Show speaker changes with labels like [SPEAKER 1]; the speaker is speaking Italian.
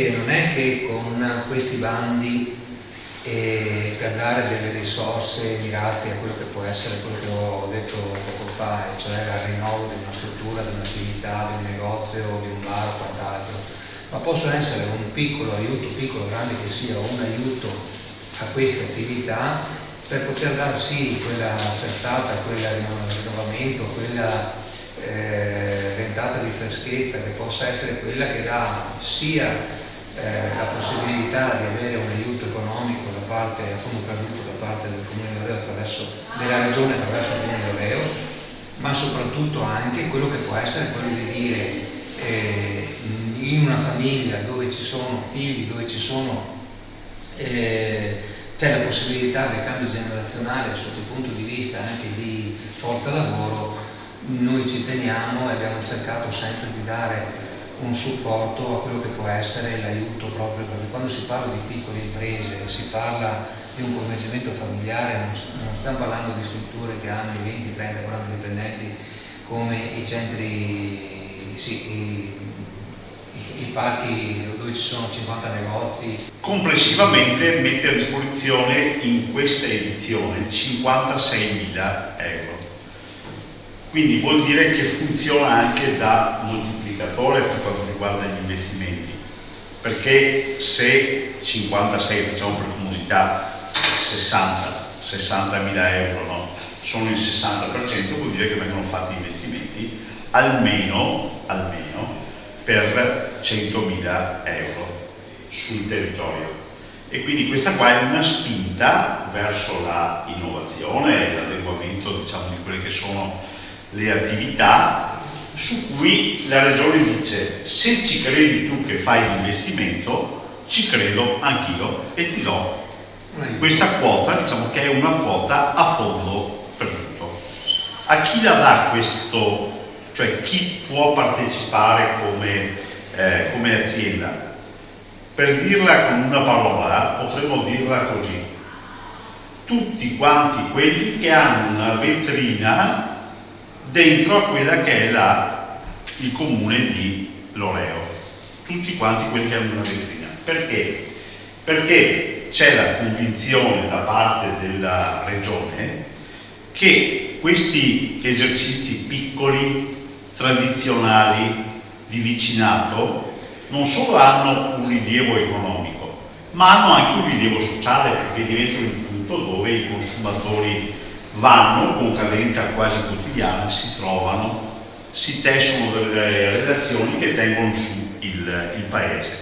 [SPEAKER 1] che non è che con questi bandi per dare delle risorse mirate a quello che può essere quello che ho detto poco fa, cioè al rinnovo di una struttura, di un'attività, di un negozio, di un bar o quant'altro, ma possono essere un piccolo aiuto, piccolo o grande che sia, un aiuto a queste attività per poter dar sì quella sterzata, quel rinnovamento, quella ventata di freschezza che possa essere quella che dà sia la possibilità di avere un aiuto economico da parte, a fondo perduto da parte del Comune di Loreo della Regione attraverso il Comune di Loreo, ma soprattutto anche quello che può essere quello di dire in una famiglia dove ci sono figli, dove ci sono c'è la possibilità del cambio generazionale sotto il punto di vista anche di forza lavoro, noi ci teniamo e abbiamo cercato sempre di dare un supporto a quello che può essere l'aiuto proprio, perché quando si parla di piccole imprese, si parla di un coinvolgimento familiare, non stiamo parlando di strutture che hanno i 20, 30, 40 dipendenti come i centri, i parchi dove ci sono 50 negozi.
[SPEAKER 2] Complessivamente mette a disposizione in questa edizione 56.000 euro. Quindi vuol dire che funziona anche da moltiplicatore per quanto riguarda gli investimenti, perché se 56, facciamo per comodità, 60.000 euro, no? Sono il 60%, vuol dire che vengono fatti investimenti almeno per 100.000 euro sul territorio. E quindi questa qua è una spinta verso la innovazione e l'adeguamento, diciamo, di quelle che sono le attività, su cui la Regione dice: se ci credi tu che fai l'investimento, ci credo anch'io e ti do questa quota, diciamo che è una quota a fondo perduto. A chi la dà questo, cioè chi può partecipare come azienda? Per dirla con una parola, potremmo dirla così: tutti quanti quelli che hanno una vetrina dentro a quella che è il comune di Loreo, tutti quanti quelli che hanno una vetrina. Perché? Perché c'è la convinzione da parte della Regione che questi esercizi piccoli, tradizionali, di vicinato, non solo hanno un rilievo economico, ma hanno anche un rilievo sociale, perché diventano il punto dove i consumatori vanno con cadenza quasi quotidiana, si trovano, si tessono delle relazioni che tengono su il paese.